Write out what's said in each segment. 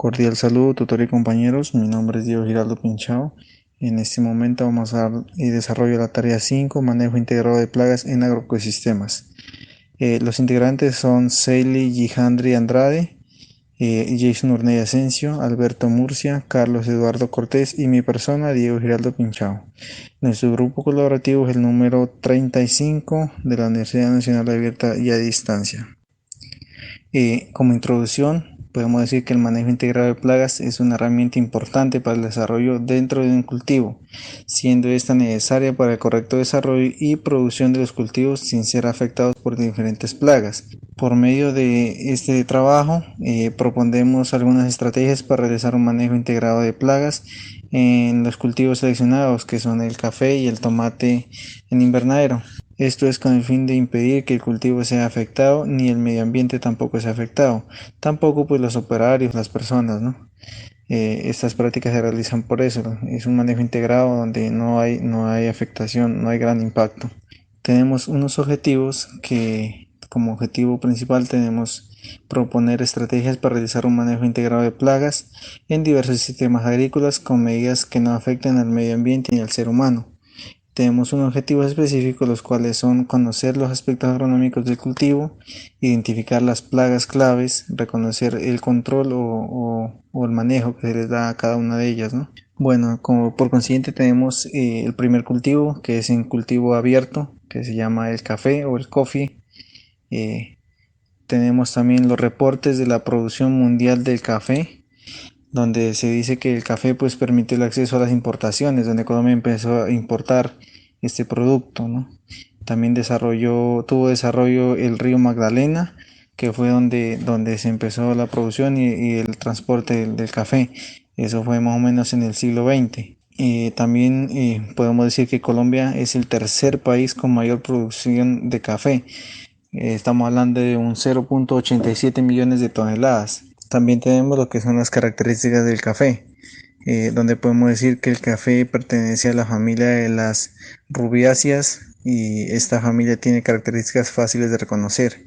Cordial saludo, tutor y compañeros. Mi nombre es Diego Giraldo Pinchao. En este momento vamos a dar desarrollo de la tarea 5, manejo integrado de plagas en agroecosistemas. Los integrantes son Seili Gijandri Andrade, Jason Urney Asensio, Alberto Murcia, Carlos Eduardo Cortés y mi persona, Diego Giraldo Pinchao. Nuestro grupo colaborativo es el número 35 de la Universidad Nacional Abierta y a Distancia. Como introducción, podemos decir que el manejo integrado de plagas es una herramienta importante para el desarrollo dentro de un cultivo, siendo esta necesaria para el correcto desarrollo y producción de los cultivos sin ser afectados por diferentes plagas. Por medio de este trabajo, proponemos algunas estrategias para realizar un manejo integrado de plagas en los cultivos seleccionados, que son el café y el tomate en invernadero. Esto es con el fin de impedir que el cultivo sea afectado, ni el medio ambiente tampoco sea afectado, tampoco pues los operarios, las personas, ¿no? Estas prácticas se realizan por eso, ¿no? Es un manejo integrado donde no hay afectación, no hay gran impacto. Tenemos unos objetivos que como objetivo principal tenemos proponer estrategias para realizar un manejo integrado de plagas en diversos sistemas agrícolas con medidas que no afecten al medio ambiente ni al ser humano. Tenemos un objetivo específico, los cuales son conocer los aspectos agronómicos del cultivo, identificar las plagas claves, reconocer el control o el manejo que se les da a cada una de ellas, ¿no? Bueno, como por consiguiente tenemos el primer cultivo, que es en cultivo abierto, que se llama el café o el coffee. Eh, Tenemos también los reportes de la producción mundial del café, donde se dice que el café pues permitió el acceso a las importaciones, donde Colombia empezó a importar este producto, ¿no? También tuvo desarrollo el río Magdalena, que fue donde se empezó la producción y el transporte del café. Eso fue más o menos en el siglo XX. También podemos decir que Colombia es el tercer país con mayor producción de café. Estamos hablando de un 0.87 millones de toneladas. También tenemos lo que son las características del café, donde podemos decir que el café pertenece a la familia de las rubiáceas y esta familia tiene características fáciles de reconocer.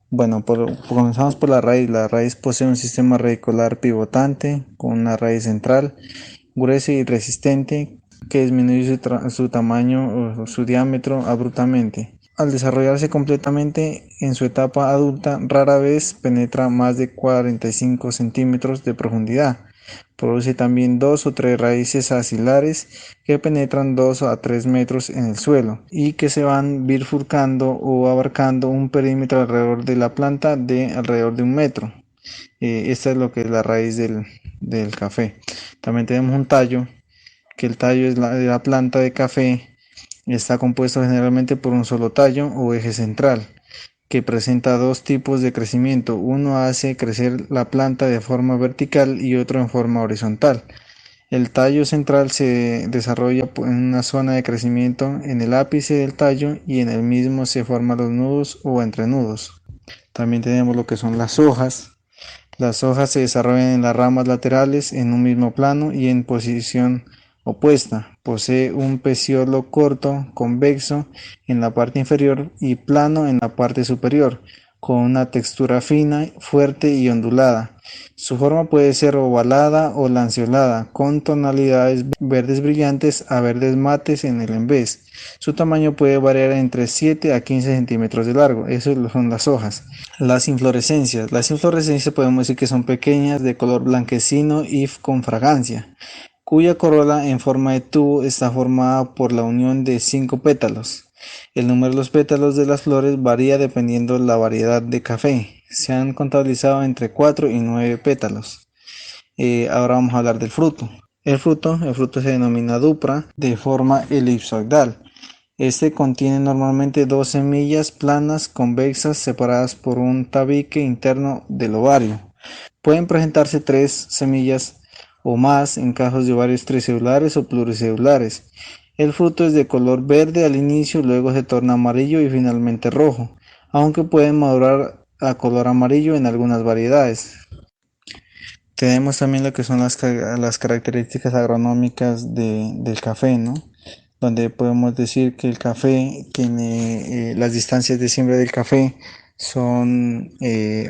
Bueno, comenzamos por la raíz. La raíz posee un sistema radicular pivotante con una raíz central gruesa y resistente que disminuye su tamaño o su diámetro abruptamente. Al desarrollarse completamente en su etapa adulta, rara vez penetra más de 45 centímetros de profundidad. Produce también dos o tres raíces axilares que penetran 2 a 3 metros en el suelo y que se van bifurcando o abarcando un perímetro alrededor de la planta de alrededor de 1 metro. Esta es lo que es la raíz del café. También tenemos un tallo, que el tallo es de la planta de café. Está compuesto generalmente por un solo tallo o eje central, que presenta dos tipos de crecimiento. Uno hace crecer la planta de forma vertical y otro en forma horizontal. El tallo central se desarrolla en una zona de crecimiento en el ápice del tallo y en el mismo se forman los nudos o entrenudos. También tenemos lo que son las hojas. Las hojas se desarrollan en las ramas laterales en un mismo plano y en posición opuesta. Posee un peciolo corto, convexo en la parte inferior y plano en la parte superior, con una textura fina, fuerte y ondulada. Su forma puede ser ovalada o lanceolada, con tonalidades verdes brillantes a verdes mates en el envés. Su tamaño puede variar entre 7 a 15 centímetros de largo. Eso son las hojas. Las inflorescencias. Las inflorescencias podemos decir que son pequeñas, de color blanquecino y con fragancia, cuya corola en forma de tubo está formada por la unión de 5 pétalos. El número de los pétalos de las flores varía dependiendo de la variedad de café. Se han contabilizado entre 4 y 9 pétalos. Ahora vamos a hablar del fruto. El fruto se denomina dupra de forma elipsoidal. Este contiene normalmente dos semillas planas convexas separadas por un tabique interno del ovario. Pueden presentarse tres semillas o más en casos de ovarios tricelulares o pluricelulares. El fruto es de color verde al inicio, luego se torna amarillo y finalmente rojo, aunque pueden madurar a color amarillo en algunas variedades. Tenemos también lo que son las características agronómicas del café, ¿no? Donde podemos decir que el café tiene las distancias de siembra del café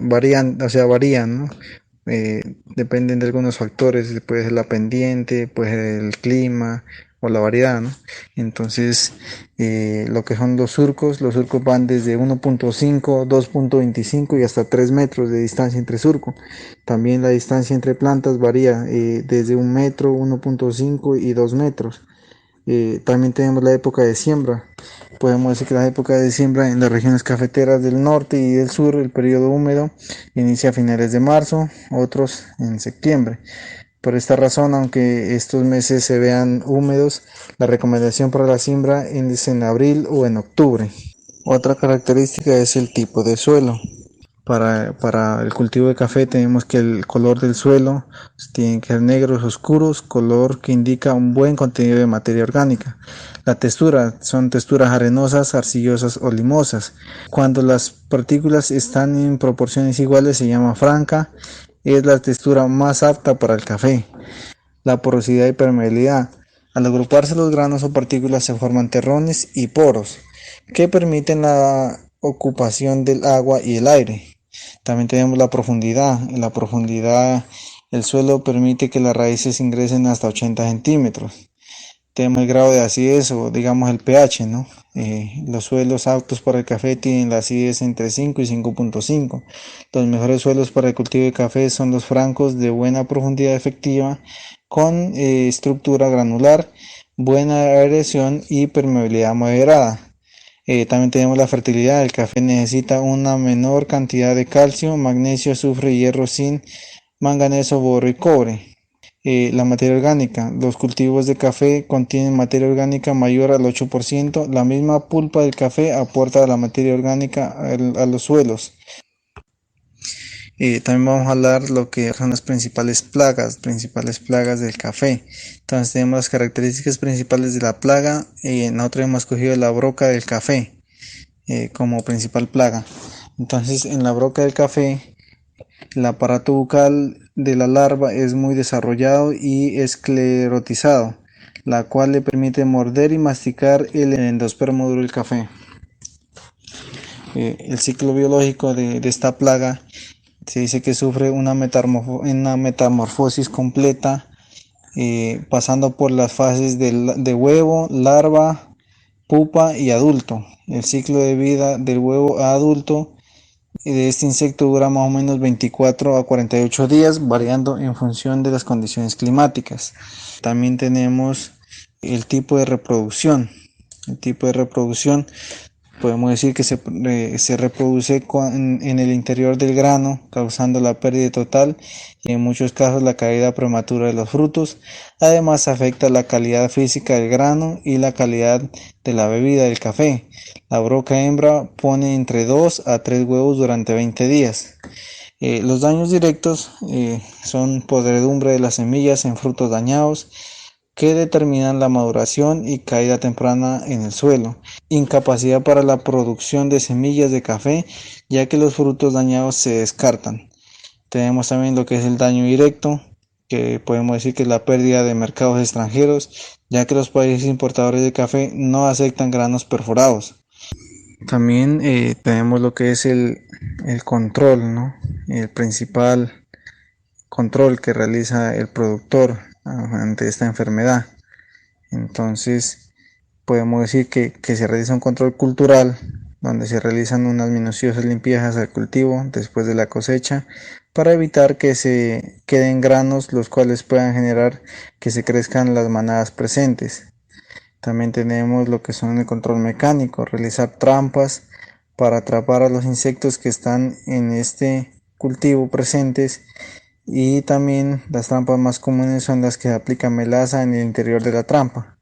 varían, ¿no? dependen de algunos factores, puede ser la pendiente, puede ser el clima o la variedad, ¿no? Entonces, lo que son los surcos van desde 1.5, 2.25 y hasta 3 metros de distancia entre surco. También la distancia entre plantas varía desde 1 metro, 1.5 y 2 metros. También tenemos la época de siembra. Podemos decir que la época de siembra en las regiones cafeteras del norte y del sur, el periodo húmedo, inicia a finales de marzo, otros en septiembre. Por esta razón, aunque estos meses se vean húmedos, la recomendación para la siembra es en abril o en octubre. Otra característica es el tipo de suelo. Para el cultivo de café tenemos que el color del suelo tiene que ser negros oscuros, color que indica un buen contenido de materia orgánica. La textura son texturas arenosas, arcillosas o limosas. Cuando las partículas están en proporciones iguales se llama franca, es la textura más apta para el café. La porosidad y permeabilidad. Al agruparse los granos o partículas se forman terrones y poros que permiten la ocupación del agua y el aire. También tenemos la profundidad. En la profundidad el suelo permite que las raíces ingresen hasta 80 centímetros. Tenemos el grado de acidez o digamos el pH, ¿no? Los suelos aptos para el café tienen la acidez entre 5 y 5.5. Los mejores suelos para el cultivo de café son los francos de buena profundidad efectiva con estructura granular, buena aireación y permeabilidad moderada. También tenemos la fertilidad. El café necesita una menor cantidad de calcio, magnesio, azufre, hierro, zinc, manganeso, boro y cobre. La materia orgánica. Los cultivos de café contienen materia orgánica mayor al 8%. La misma pulpa del café aporta la materia orgánica a los suelos. También vamos a hablar lo que son las principales plagas del café. Entonces tenemos las características principales de la plaga. Nosotros hemos escogido la broca del café como principal plaga. Entonces en la broca del café el aparato bucal de la larva es muy desarrollado y esclerotizado, la cual le permite morder y masticar el endospermo duro del café. El ciclo biológico de esta plaga se dice que sufre una metamorfosis completa, pasando por las fases de huevo, larva, pupa y adulto. El ciclo de vida del huevo a adulto de este insecto dura más o menos 24 a 48 días, variando en función de las condiciones climáticas. También tenemos el tipo de reproducción. El tipo de reproducción podemos decir que se reproduce en el interior del grano, causando la pérdida total y en muchos casos la caída prematura de los frutos. Además afecta la calidad física del grano y la calidad de la bebida del café. La broca hembra pone entre 2 a 3 huevos durante 20 días. Los daños directos son podredumbre de las semillas en frutos dañados, que determinan la maduración y caída temprana en el suelo, incapacidad para la producción de semillas de café, ya que los frutos dañados se descartan. Tenemos también lo que es el daño directo, que podemos decir que es la pérdida de mercados extranjeros, ya que los países importadores de café no aceptan granos perforados. También tenemos lo que es el control, ¿no? El principal control que realiza el productor ante esta enfermedad. Entonces, podemos decir que se realiza un control cultural, donde se realizan unas minuciosas limpiezas al cultivo después de la cosecha, para evitar que se queden granos, los cuales puedan generar que se crezcan las manadas presentes. También tenemos lo que son el control mecánico, realizar trampas para atrapar a los insectos que están en este cultivo presentes, y también las trampas más comunes son las que aplican melaza en el interior de la trampa.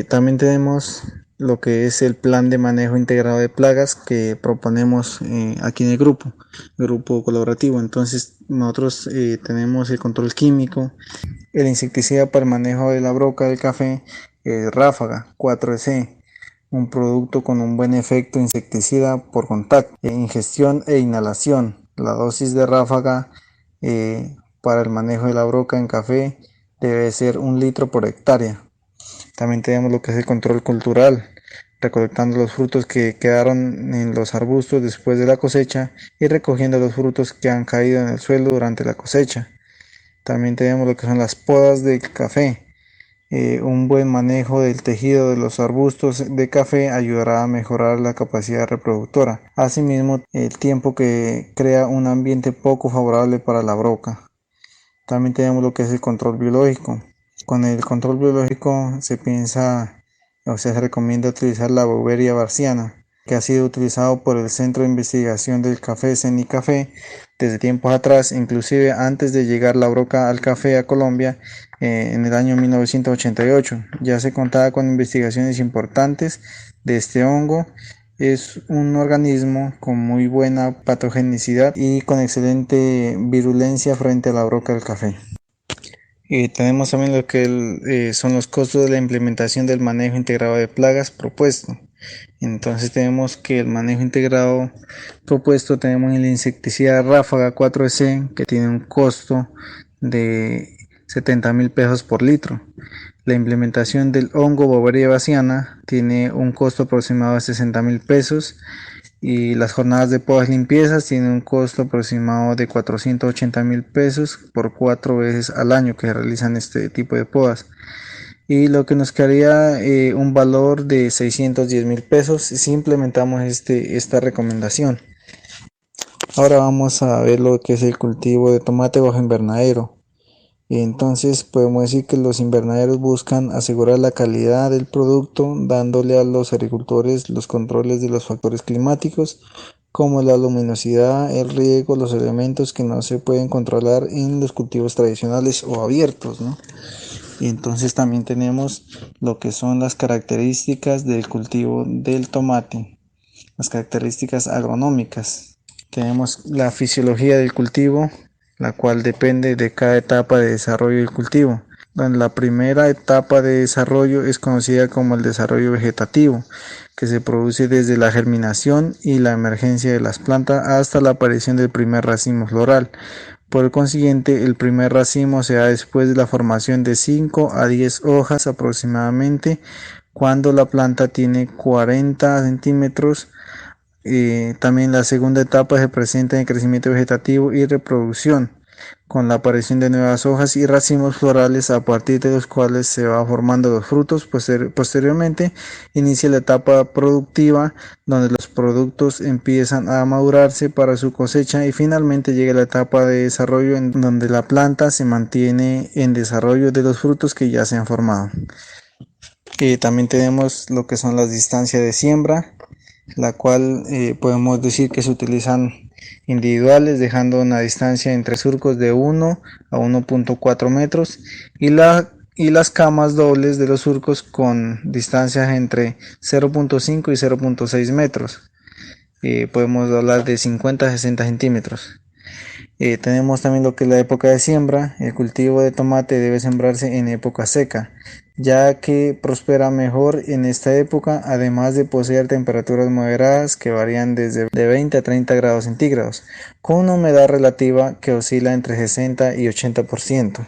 También tenemos lo que es el plan de manejo integrado de plagas que proponemos aquí en el grupo colaborativo. Entonces nosotros tenemos el control químico, el insecticida para el manejo de la broca del café, Ráfaga 4C, un producto con un buen efecto insecticida por contacto, ingestión e inhalación. La dosis de Ráfaga para el manejo de la broca en café debe ser 1 litro por hectárea. También tenemos lo que es el control cultural, recolectando los frutos que quedaron en los arbustos después de la cosecha y recogiendo los frutos que han caído en el suelo durante la cosecha. También tenemos lo que son las podas del café. Un buen manejo del tejido de los arbustos de café ayudará a mejorar la capacidad reproductora. Asimismo, el tiempo que crea un ambiente poco favorable para la broca. También tenemos lo que es el control biológico. Con el control biológico se recomienda utilizar la Beauveria bassiana, que ha sido utilizado por el Centro de Investigación del Café CENICAFé desde tiempos atrás, inclusive antes de llegar la broca al café a Colombia en el año 1988. Ya se contaba con investigaciones importantes de este hongo. Es un organismo con muy buena patogenicidad y con excelente virulencia frente a la broca del café. Y tenemos también lo que son los costos de la implementación del manejo integrado de plagas propuesto. Entonces tenemos que el manejo integrado propuesto, tenemos el insecticida Ráfaga 4C, que tiene un costo de 70.000 pesos por litro. La implementación del hongo Beauveria bassiana tiene un costo aproximado de 60.000 pesos. Y las jornadas de podas limpiezas tienen un costo aproximado de 480.000 pesos por 4 veces al año que se realizan este tipo de podas. Y lo que nos quedaría un valor de 610.000 pesos si implementamos esta recomendación. Ahora vamos a ver lo que es el cultivo de tomate bajo invernadero. Entonces podemos decir que los invernaderos buscan asegurar la calidad del producto, dándole a los agricultores los controles de los factores climáticos como la luminosidad, el riego, los elementos que no se pueden controlar en los cultivos tradicionales o abiertos, ¿no? Y entonces también tenemos lo que son las características del cultivo del tomate, las características agronómicas. Tenemos la fisiología del cultivo, la cual depende de cada etapa de desarrollo del cultivo. La primera etapa de desarrollo es conocida como el desarrollo vegetativo, que se produce desde la germinación y la emergencia de las plantas hasta la aparición del primer racimo floral. Por consiguiente, el primer racimo se da después de la formación de 5 a 10 hojas aproximadamente, cuando la planta tiene 40 centímetros. También la segunda etapa se presenta en el crecimiento vegetativo y reproducción, con la aparición de nuevas hojas y racimos florales a partir de los cuales se va formando los frutos. Posteriormente inicia la etapa productiva, donde los productos empiezan a madurarse para su cosecha, y finalmente llega la etapa de desarrollo, en donde la planta se mantiene en desarrollo de los frutos que ya se han formado. También tenemos lo que son las distancias de siembra, la cual podemos decir que se utilizan individuales, dejando una distancia entre surcos de 1 a 1.4 metros y las camas dobles de los surcos con distancias entre 0.5 y 0.6 metros. Podemos hablar de 50 a 60 centímetros. Tenemos también lo que es la época de siembra. El cultivo de tomate debe sembrarse en época seca, ya que prospera mejor en esta época, además de poseer temperaturas moderadas que varían desde de 20 a 30 grados centígrados, con una humedad relativa que oscila entre 60 y 80%.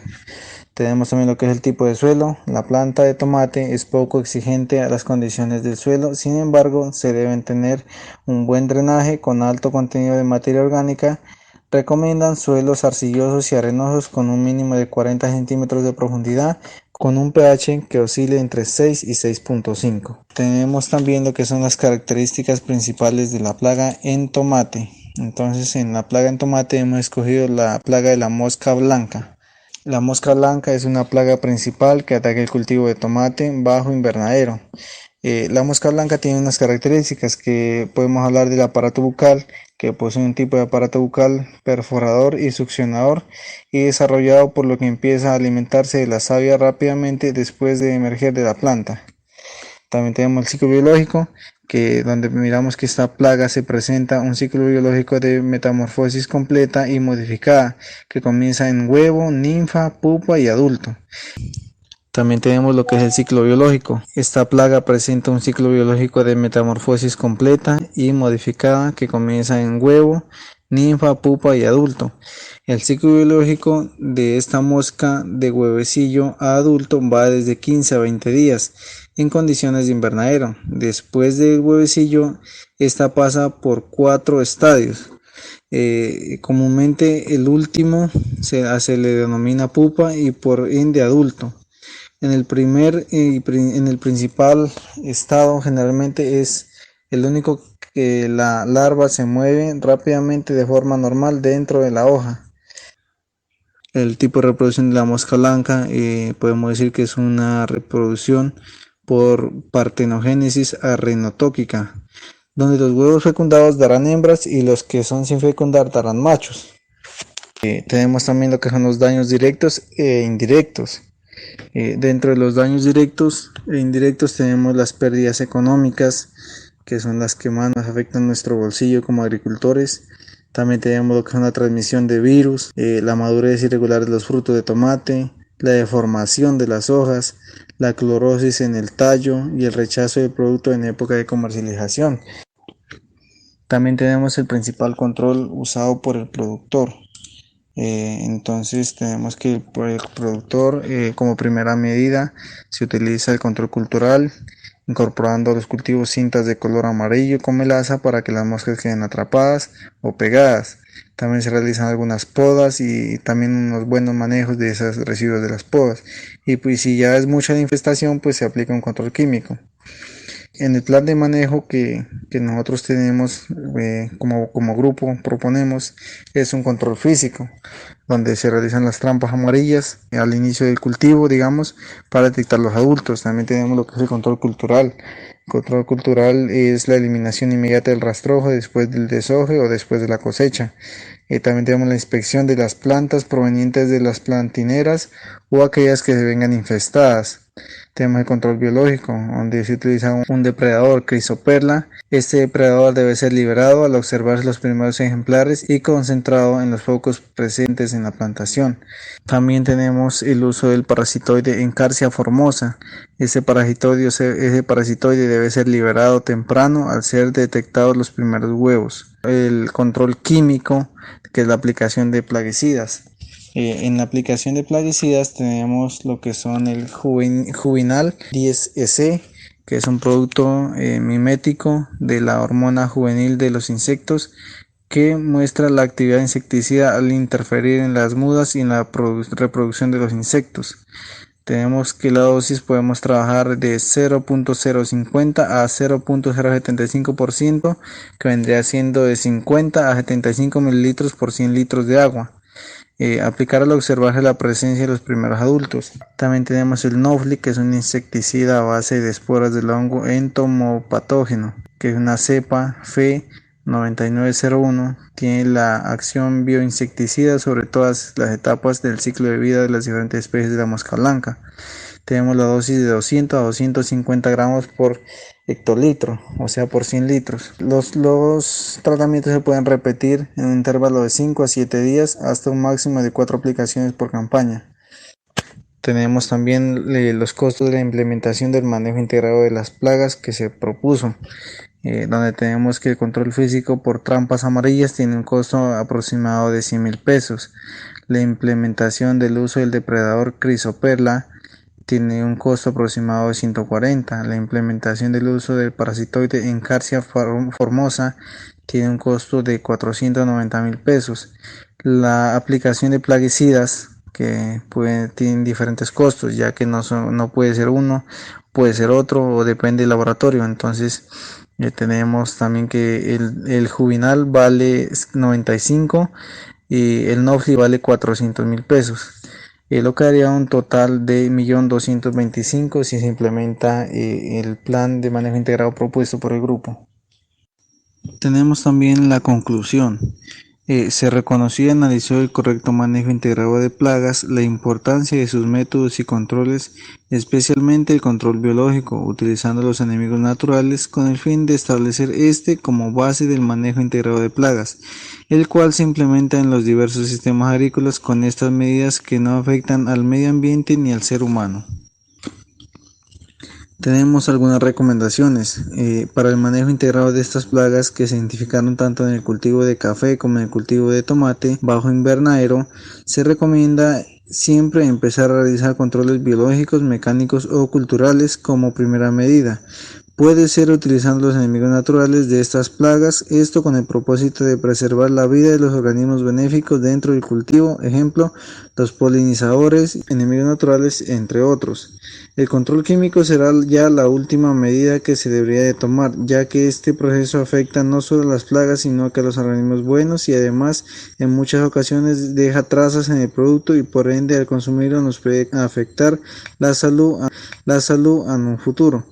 Tenemos también lo que es el tipo de suelo. La planta de tomate es poco exigente a las condiciones del suelo, sin embargo, se deben tener un buen drenaje con alto contenido de materia orgánica. Recomiendan suelos arcillosos y arenosos con un mínimo de 40 centímetros de profundidad, con un pH que oscile entre 6 y 6.5. Tenemos también lo que son las características principales de la plaga en tomate. Entonces, en la plaga en tomate hemos escogido la plaga de la mosca blanca. La mosca blanca es una plaga principal que ataca el cultivo de tomate bajo invernadero. La mosca blanca tiene unas características que podemos hablar del aparato bucal, que posee un tipo de aparato bucal perforador y succionador y desarrollado, por lo que empieza a alimentarse de la savia rápidamente después de emerger de la planta. También tenemos el ciclo biológico, donde miramos que esta plaga se presenta un ciclo biológico de metamorfosis completa y modificada, que comienza en huevo, ninfa, pupa y adulto. También tenemos lo que es el ciclo biológico. Esta plaga presenta un ciclo biológico de metamorfosis completa y modificada que comienza en huevo, ninfa, pupa y adulto. El ciclo biológico de esta mosca de huevecillo a adulto va desde 15 a 20 días en condiciones de invernadero. Después del huevecillo, esta pasa por 4 estadios. Comúnmente el último se le denomina pupa y por ende adulto. En el en el principal estado generalmente es el único que la larva se mueve rápidamente de forma normal dentro de la hoja. El tipo de reproducción de la mosca blanca podemos decir que es una reproducción por partenogénesis arrenotóquica, donde los huevos fecundados darán hembras y los que son sin fecundar darán machos. Tenemos también lo que son los daños directos e indirectos. Dentro de los daños directos e indirectos tenemos las pérdidas económicas, que son las que más nos afectan nuestro bolsillo como agricultores. También tenemos lo que es una transmisión de virus, la madurez irregular de los frutos de tomate, la deformación de las hojas, la clorosis en el tallo y el rechazo del producto en época de comercialización. También tenemos el principal control usado por el productor. Entonces tenemos que por el productor como primera medida se utiliza el control cultural, incorporando a los cultivos cintas de color amarillo con melaza para que las moscas queden atrapadas o pegadas. También se realizan algunas podas y también unos buenos manejos de esos residuos de las podas. Y pues si ya es mucha la infestación, pues se aplica un control químico. En el plan de manejo que nosotros tenemos como grupo, proponemos, es un control físico, donde se realizan las trampas amarillas al inicio del cultivo, digamos, para detectar los adultos. También tenemos lo que es el control cultural. El control cultural es la eliminación inmediata del rastrojo después del deshoje o después de la cosecha. También tenemos la inspección de las plantas provenientes de las plantineras o aquellas que se vengan infestadas. Tenemos el control biológico, donde se utiliza un depredador Chrysoperla. Este depredador debe ser liberado al observarse los primeros ejemplares y concentrado en los focos presentes en la plantación. También tenemos el uso del parasitoide Encarsia formosa. Ese parasitoide debe ser liberado temprano al ser detectados los primeros huevos. El control químico, que es la aplicación de plaguicidas. En la aplicación de plaguicidas tenemos lo que son el Juvenal 10EC, que es un producto mimético de la hormona juvenil de los insectos que muestra la actividad insecticida al interferir en las mudas y en la reproducción de los insectos. Tenemos que la dosis podemos trabajar de 0.050 a 0.075%, que vendría siendo de 50 a 75 mililitros por 100 litros de agua. Aplicar al observarse la presencia de los primeros adultos. También tenemos el Nofli, que es un insecticida a base de esporas del hongo entomopatógeno, que es una cepa F9901. Tiene la acción bioinsecticida sobre todas las etapas del ciclo de vida de las diferentes especies de la mosca blanca. Tenemos la dosis de 200 a 250 gramos por hectolitro, o sea por 100 litros. Los tratamientos se pueden repetir en un intervalo de 5 a 7 días hasta un máximo de 4 aplicaciones por campaña. Tenemos también los costos de la implementación del manejo integrado de las plagas que se propuso, donde tenemos que el control físico por trampas amarillas tiene un costo aproximado de 100.000 pesos. La implementación del uso del depredador Chrysoperla tiene un costo aproximado de 140. La implementación del uso del parasitoide Encarsia formosa tiene un costo de 490.000 pesos. La aplicación de plaguicidas que tienen diferentes costos, ya que no puede ser uno, puede ser otro o depende del laboratorio. Entonces tenemos también que el Juvenal vale 95 y el Nofli vale 400.000 pesos. Lo que daría un total de 1.225.000 si se implementa el plan de manejo integrado propuesto por el grupo. Tenemos también la conclusión. Se reconoció y analizó el correcto manejo integrado de plagas, la importancia de sus métodos y controles, especialmente el control biológico, utilizando los enemigos naturales con el fin de establecer este como base del manejo integrado de plagas, el cual se implementa en los diversos sistemas agrícolas con estas medidas que no afectan al medio ambiente ni al ser humano. Tenemos algunas recomendaciones para el manejo integrado de estas plagas que se identificaron tanto en el cultivo de café como en el cultivo de tomate bajo invernadero. Se recomienda siempre empezar a realizar controles biológicos, mecánicos o culturales como primera medida. Puede ser utilizando los enemigos naturales de estas plagas, esto con el propósito de preservar la vida de los organismos benéficos dentro del cultivo, ejemplo, los polinizadores, enemigos naturales, entre otros. El control químico será ya la última medida que se debería de tomar, ya que este proceso afecta no solo a las plagas, sino que a los organismos buenos y además en muchas ocasiones deja trazas en el producto y por ende al consumirlo nos puede afectar la salud en un futuro.